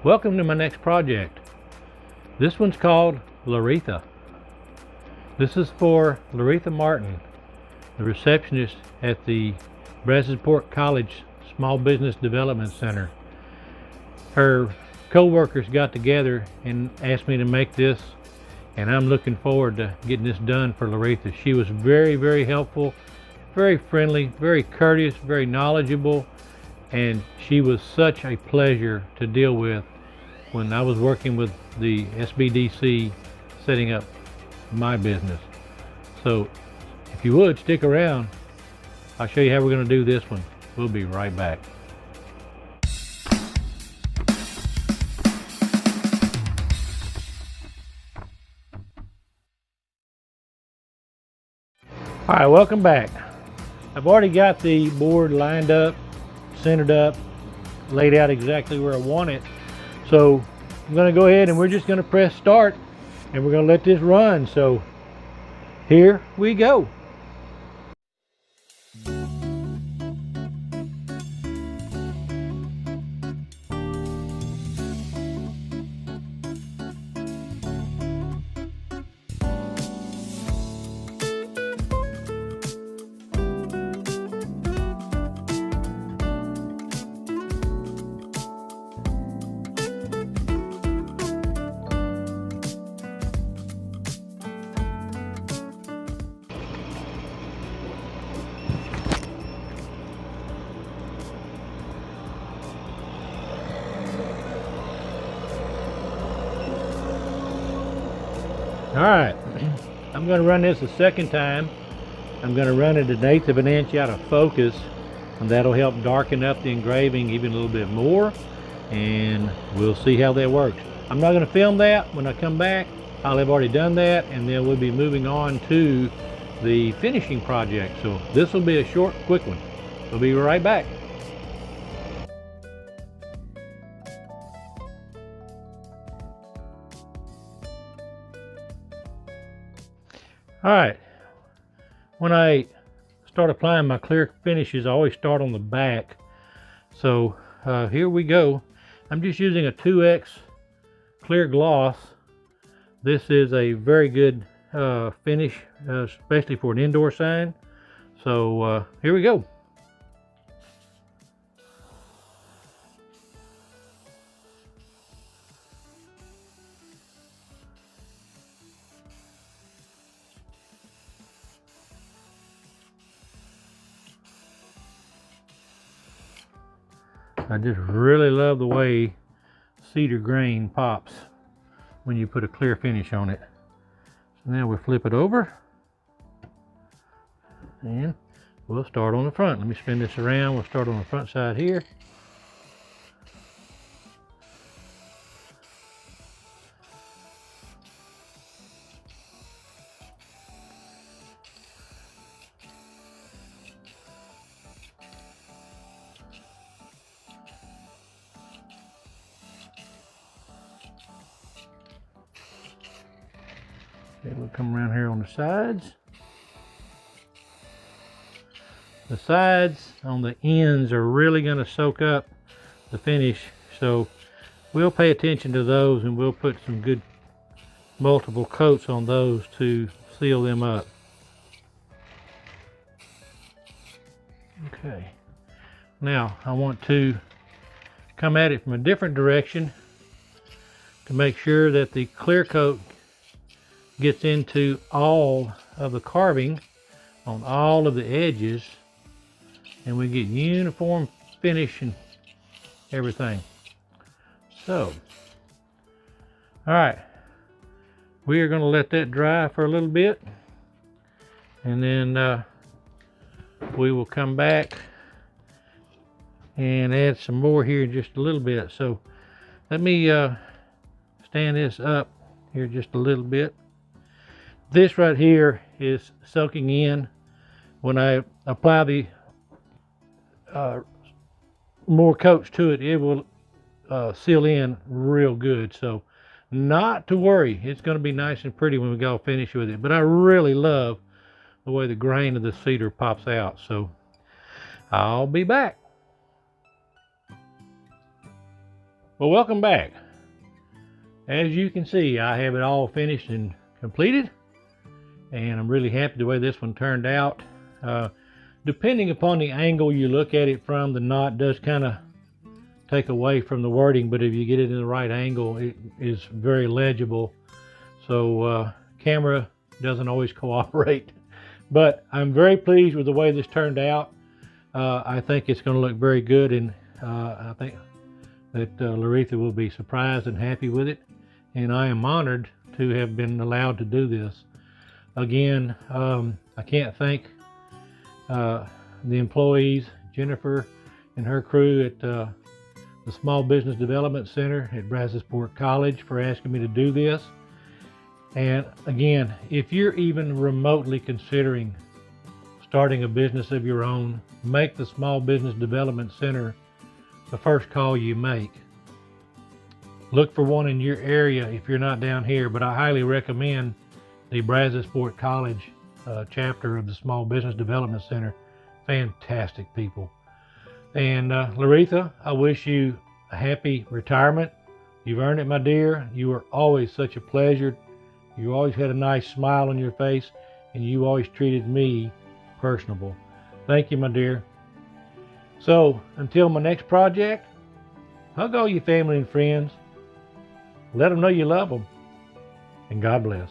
Welcome to my next project. This one's called Loretha. This is for Loretha Martin, the receptionist at the Brazosport College Small Business Development Center. Her co-workers got together and asked me to make this, and I'm looking forward to getting this done for Loretha. She was very, very helpful, very friendly, very courteous, very knowledgeable, and she was such a pleasure to deal with when I was working with the SBDC setting up my business. So if you would stick around, I'll show you how we're going to do this one. We'll be right back. All right, welcome back. I've already got the board lined up, centered up, laid out exactly where I want it. So I'm going to go ahead and we're just going to press start and we're going to let this run. So here we go. All right, I'm going to run this a second time. I'm going to run it 1/8 of an inch out of focus, and that'll help darken up the engraving even a little bit more, and we'll see how that works. I'm not going to film that. When I come back, I'll have already done that, and then we'll be moving on to the finishing project. So this will be a short, quick one. We'll be right back. All right, when I start applying my clear finishes, I always start on the back. So here we go. I'm just using a 2X clear gloss. This is a very good finish, especially for an indoor sign. So here we go. I just really love the way cedar grain pops when you put a clear finish on it. So now we'll flip it over and we'll start on the front. Let me spin this around. We'll start on the front side here. Okay, we'll come around here on the sides. The sides on the ends are really going to soak up the finish, so we'll pay attention to those and we'll put some good multiple coats on those to seal them up. Okay, now I want to come at it from a different direction to make sure that the clear coat gets into all of the carving on all of the edges and we get uniform finish and everything. So, all right, we are going to let that dry for a little bit, and then we will come back and add some more here in just a little bit. So let me stand this up here just a little bit. This right here is soaking in. When I apply the more coats to it, it will seal in real good. So not to worry, it's going to be nice and pretty when we go finish with it. But I really love the way the grain of the cedar pops out. So I'll be back. Well, welcome back. As you can see, I have it all finished and completed, and I'm really happy the way this one turned out. Depending upon the angle you look at it from, the knot does kind of take away from the wording, but if you get it in the right angle, it is very legible. So camera doesn't always cooperate, but I'm very pleased with the way this turned out. I think it's going to look very good, and I think that Loretha will be surprised and happy with it, and I am honored to have been allowed to do this. Again, I can't thank the employees, Jennifer and her crew at the Small Business Development Center at Brazosport College for asking me to do this. And again, if you're even remotely considering starting a business of your own, make the Small Business Development Center the first call you make. Look for one in your area if you're not down here, but I highly recommend the Brazosport College chapter of the Small Business Development Center. Fantastic people. And Loretha, I wish you a happy retirement. You've earned it, my dear. You were always such a pleasure. You always had a nice smile on your face, and you always treated me personable. Thank you, my dear. So, until my next project, hug all your family and friends. Let them know you love them. And God bless.